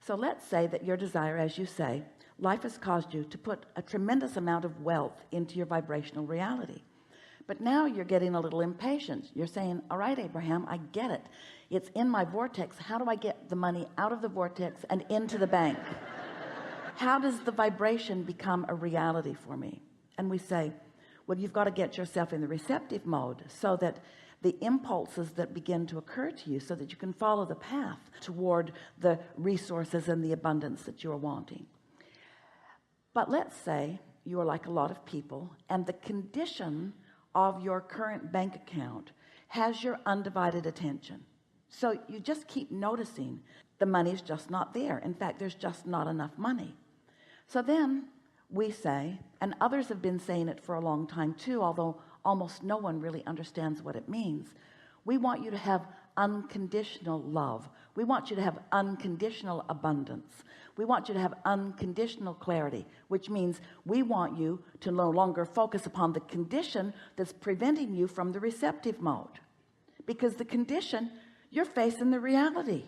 So let's say that your desire, as you say, life has caused you to put a tremendous amount of wealth into your vibrational reality. But now you're getting a little impatient. You're saying, all right, Abraham, I get it. It's in my vortex. How do I get the money out of the vortex and into the bank? How does the vibration become a reality for me? And we say, well, you've got to get yourself in the receptive mode so that the impulses that begin to occur to you, so that you can follow the path toward the resources and the abundance that you're wanting. But let's say you're like a lot of people, and the condition of your current bank account has your undivided attention. So you just keep noticing the money's just not there. In fact, there's just not enough money. So then we say, and others have been saying it for a long time too, although almost no one really understands what it means. We want you to have unconditional love. We want you to have unconditional abundance. We want you to have unconditional clarity, which means we want you to no longer focus upon the condition that's preventing you from the receptive mode. Because the condition, you're facing the reality.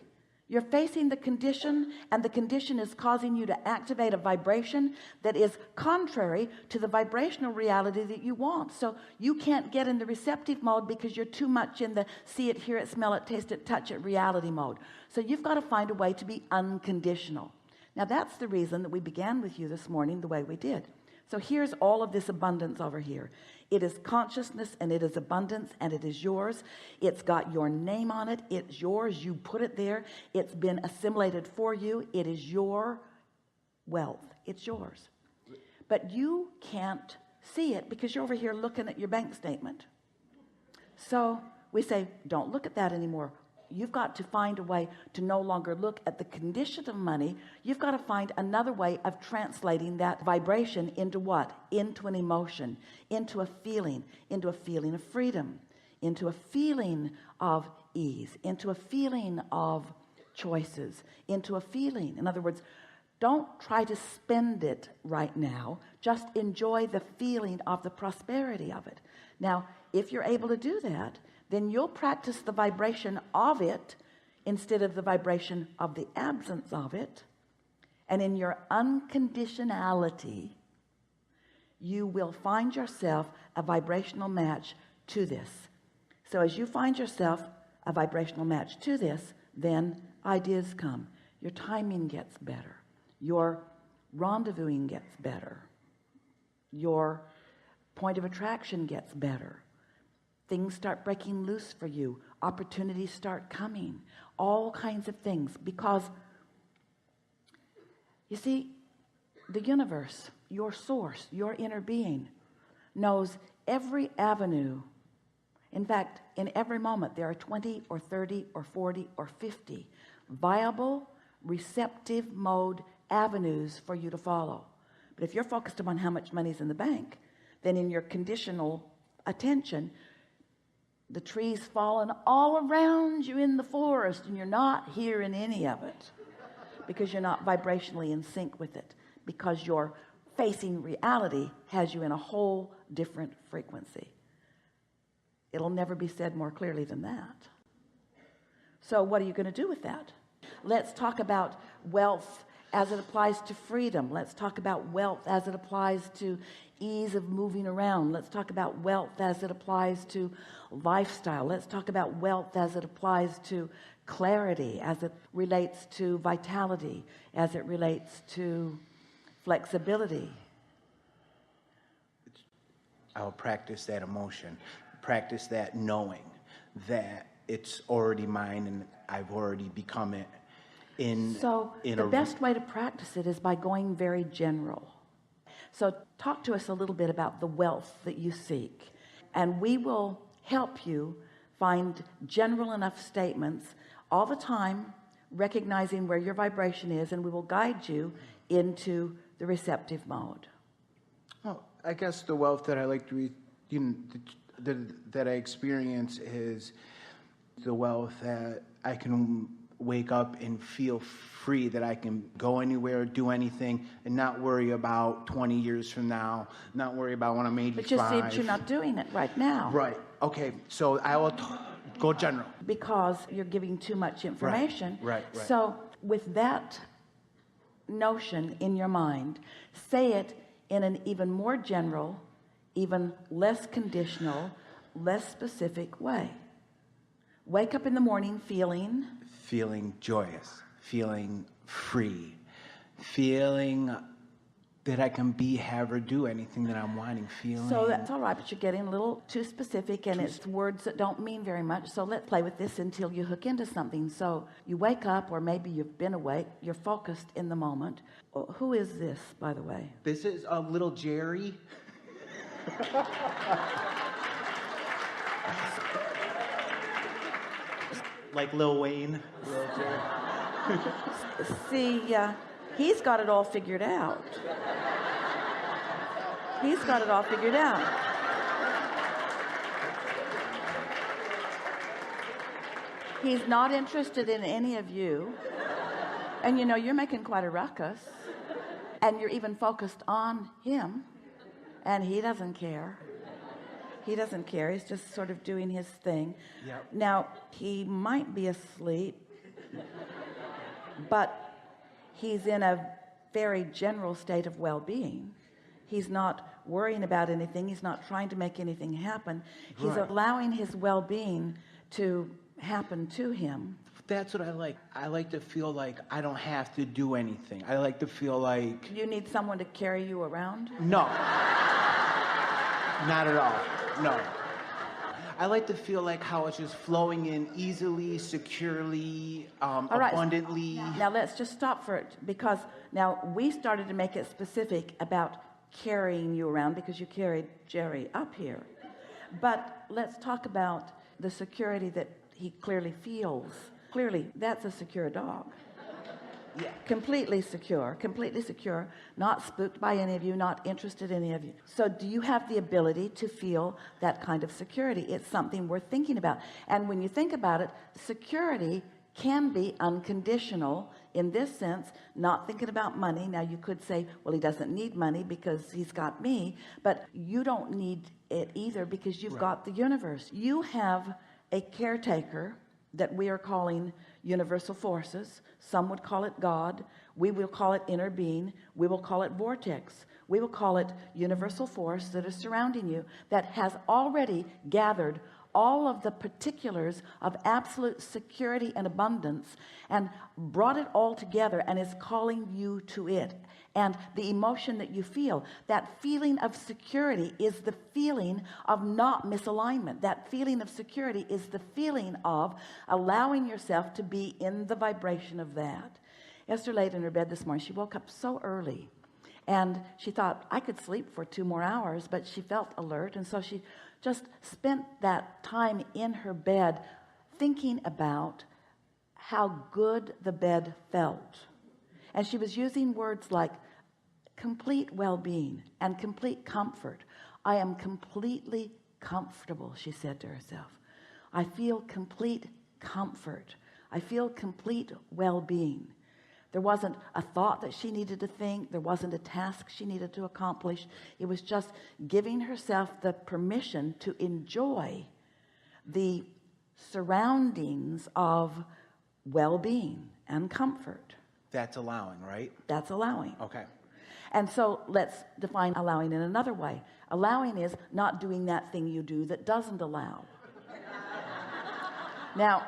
You're facing the condition, and the condition is causing you to activate a vibration that is contrary to the vibrational reality that you want. So you can't get in the receptive mode because you're too much in the see it, hear it, smell it, taste it, touch it reality mode. So you've got to find a way to be unconditional. Now that's the reason that we began with you this morning the way we did. So here's all of this abundance over here. It is consciousness, and it is abundance, and it is yours. It's got your name on it. It's yours. You put it there. It's been assimilated for you. It is your wealth. It's yours. But you can't see it because you're over here looking at your bank statement. So we say, don't look at that anymore. You've got to find a way to no longer look at the condition of money. You've got to find another way of translating that vibration into what? Into an emotion, into a feeling of freedom, into a feeling of ease, into a feeling of choices, into a feeling. In other words, don't try to spend it right now. Just enjoy the feeling of the prosperity of it. Now, if you're able to do that, then you'll practice the vibration of it instead of the vibration of the absence of it. And in your unconditionality, you will find yourself a vibrational match to this. So as you find yourself a vibrational match to this, then ideas come. Your timing gets better. Your rendezvousing gets better. Your point of attraction gets better. Things start breaking loose for you. Opportunities start coming. All kinds of things. Because you see, the universe, your source, your inner being knows every avenue. In fact, in every moment there are 20 or 30 or 40 or 50 viable receptive mode avenues for you to follow. But if you're focused upon how much money is in the bank, then in your conditional attention, the trees falling all around you in the forest, and you're not hearing any of it because you're not vibrationally in sync with it, because your facing reality has you in a whole different frequency. It'll never be said more clearly than that. So what are you going to do with that? Let's talk about wealth as it applies to freedom. Let's talk about wealth as it applies to ease of moving around. Let's talk about wealth as it applies to lifestyle. Let's talk about wealth as it applies to clarity, as it relates to vitality, as it relates to flexibility. I'll practice that emotion, practice that knowing that it's already mine and I've already become it. The best way to practice it is by going very general. So talk to us a little bit about the wealth that you seek, and we will help you find general enough statements all the time, recognizing where your vibration is, and we will guide you into the receptive mode. Oh, I guess the wealth that I like to that I experience is the wealth that I can wake up and feel free, that I can go anywhere, do anything, and not worry about 20 years from now, not worry about when I'm 85. But you see that you're not doing it right now. Right. Okay. So I will go general. Because you're giving too much information. Right. So with that notion in your mind, say it in an even more general, even less conditional, less specific way. Wake up in the morning feeling joyous, feeling free, feeling that I can be, have, or do anything that I'm wanting, feeling. So that's all right, but you're getting a little too specific, and it's words that don't mean very much. So let's play with this until you hook into something. So you wake up, or maybe you've been awake, you're focused in the moment. Who is this, by the way? This is a little Jerry. Like Lil Wayne. Lil Jerry. See, he's got it all figured out. He's got it all figured out. He's not interested in any of you. And you know, you're making quite a ruckus. And you're even focused on him. And he doesn't care. He doesn't care. He's just sort of doing his thing. Yep. Now, he might be asleep, but he's in a very general state of well-being. He's not worrying about anything. He's not trying to make anything happen. He's Right. allowing his well-being to happen to him. That's what I like. I like to feel like I don't have to do anything. I like to feel like... You need someone to carry you around? No. Not at all. No. I like to feel like how it's just flowing in easily, securely, All right. abundantly. Now let's just stop for it, because now we started to make it specific about carrying you around because you carried Jerry up here. But let's talk about the security that he clearly feels. Clearly, that's a secure dog. Yeah. Completely secure, not spooked by any of you, not interested in any of you. So do you have the ability to feel that kind of security? It's something worth thinking about. And when you think about it, security can be unconditional in this sense, not thinking about money. Now you could say, well, he doesn't need money because he's got me, but you don't need it either because you've got the universe. You have a caretaker that we are calling universal forces. Some would call it God. We will call it inner being. We will call it vortex. We will call it universal force that is surrounding you, that has already gathered all of the particulars of absolute security and abundance and brought it all together and is calling you to it. And the emotion that you feel, that feeling of security, is the feeling of not misalignment. That feeling of security is the feeling of allowing yourself to be in the vibration of that. Esther laid in her bed this morning. She woke up so early and she thought, I could sleep for 2 more hours, but she felt alert. And so she just spent that time in her bed thinking about how good the bed felt. And she was using words like complete well-being and complete comfort. I am completely comfortable, she said to herself. I feel complete comfort. I feel complete well-being. There wasn't a thought that she needed to think. There wasn't a task she needed to accomplish. It was just giving herself the permission to enjoy the surroundings of well-being and comfort. That's allowing, right? That's allowing. Okay. And so let's define allowing in another way. Allowing is not doing that thing you do that doesn't allow. Now,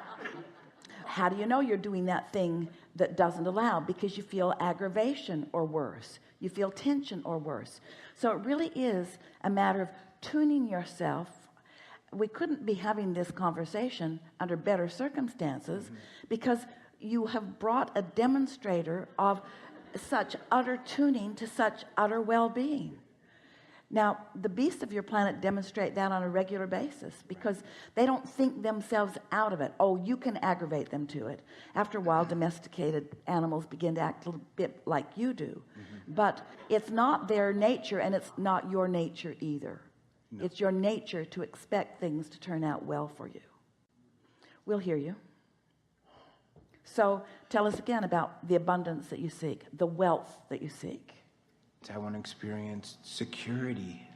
how do you know you're doing that thing that doesn't allow? Because you feel aggravation or worse. You feel tension or worse. So it really is a matter of tuning yourself. We couldn't be having this conversation under better circumstances because you have brought a demonstrator of such utter tuning to such utter well-being. Now, the beasts of your planet demonstrate that on a regular basis because they don't think themselves out of it. Oh, you can aggravate them to it. After a while, domesticated animals begin to act a little bit like you do. But it's not their nature, and it's not your nature either. No. It's your nature to expect things to turn out well for you. We'll hear you. So tell us again about the abundance that you seek, the wealth that you seek. I want to experience security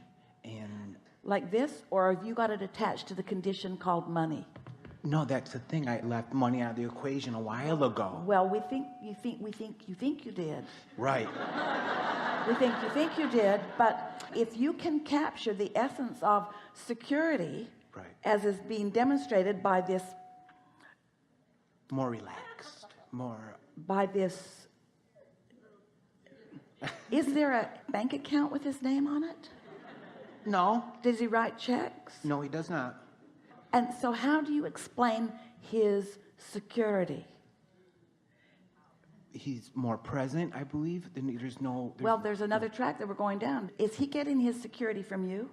and... Like this, or have you got it attached to the condition called money? No, that's the thing. I left money out of the equation a while ago. Well, we think you did. Right. We think you did, but if you can capture the essence of security, Right. as is being demonstrated by this, More relaxed. More. Is there a bank account with his name on it? No. Does he write checks? No, he does not. And so how do you explain his security? He's more present, I believe. Well, there's another track that we're going down. Is he getting his security from you?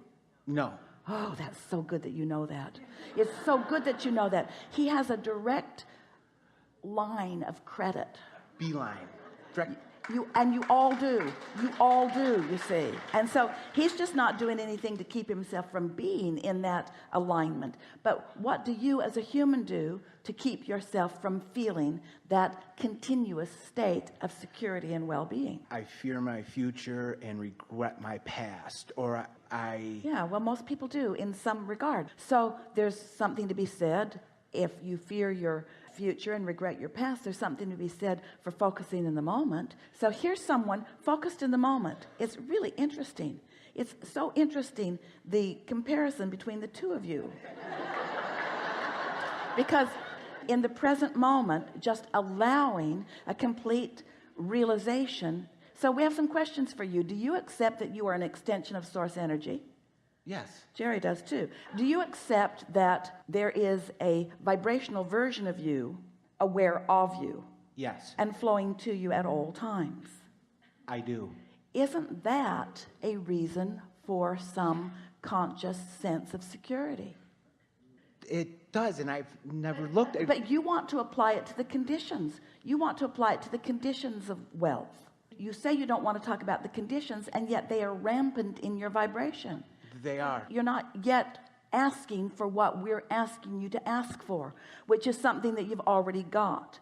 No. Oh, that's so good that you know that. It's so good that you know that. He has a direct line of credit. Beeline. Direct. You all do, you see. And so he's just not doing anything to keep himself from being in that alignment. But what do you as a human do to keep yourself from feeling that continuous state of security and well-being? I fear my future and regret my past, or Yeah, well, most people do in some regard. So there's something to be said. If you fear your future and regret your past, there's something to be said for focusing in the moment. So here's someone focused in the moment. It's really interesting. It's so interesting, the comparison between the two of you. Because in the present moment, just allowing a complete realization. So we have some questions for you. Do you accept that you are an extension of source energy? Yes. Jerry does too. Do you accept that there is a vibrational version of you aware of you? Yes. And flowing to you at all times? I do. Isn't that a reason for some conscious sense of security? It does, and I've never looked at. But you want to apply it to the conditions. You want to apply it to the conditions of wealth. You say you don't want to talk about the conditions, and yet they are rampant in your vibration. They are. You're not yet asking for what we're asking you to ask for, which is something that you've already got.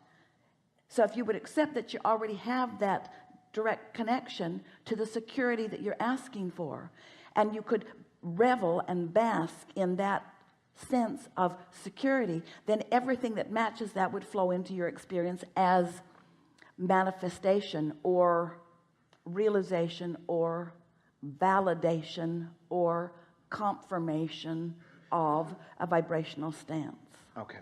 So if you would accept that you already have that direct connection to the security that you're asking for, and you could revel and bask in that sense of security, then everything that matches that would flow into your experience as manifestation or realization or validation or confirmation of a vibrational stance. Okay.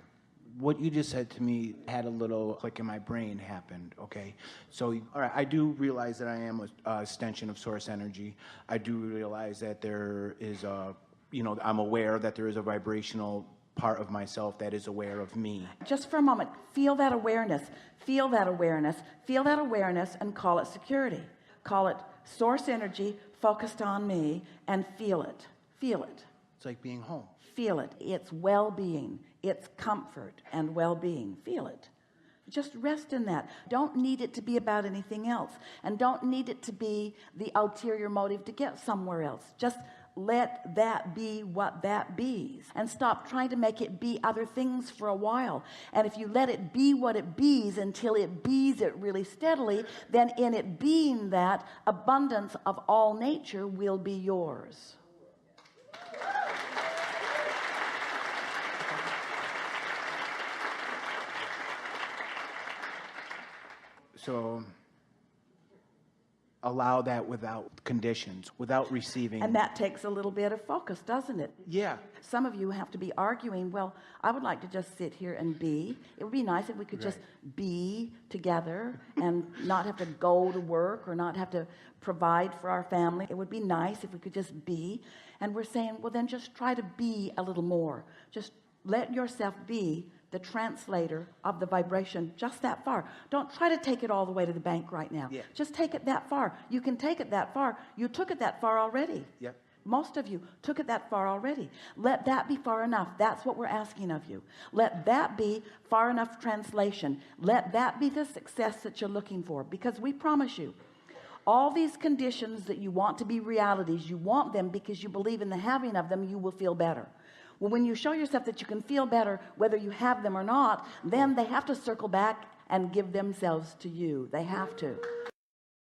What you just said to me had a little click in my brain happened. Okay. So, all right, I do realize that I am a extension of source energy. I do realize that there is I'm aware that there is a vibrational part of myself that is aware of me. Just for a moment, feel that awareness, feel that awareness, feel that awareness, and call it security. Call it source energy focused on me, and feel it. Feel it. It's like being home. Feel it. It's well-being. It's comfort and well-being. Feel it. Just rest in that. Don't need it to be about anything else, and don't need it to be the ulterior motive to get somewhere else. Just let that be what that bees, and stop trying to make it be other things for a while. And if you let it be what it bees until it bees it really steadily, then in it being that, abundance of all nature will be yours. So allow that without conditions, without receiving. And that takes a little bit of focus, doesn't it? Yeah. Some of you have to be arguing, well, I would like to just sit here and be. It would be nice if we could just be together and not have to go to work or not have to provide for our family. It would be nice if we could just be. And we're saying, well, then just try to be a little more. Just let yourself be the translator of the vibration just that far. Don't try to take it all the way to the bank right now. Yeah. Just take it that far. You can take it that far. You took it that far already. Yep. Most of you took it that far already. Let that be far enough. That's what we're asking of you. Let that be far enough translation. Let that be the success that you're looking for, because we promise you all these conditions that you want to be realities, you want them because you believe in the having of them. You will feel better. Well, when you show yourself that you can feel better whether you have them or not, then they have to circle back and give themselves to you. They have to.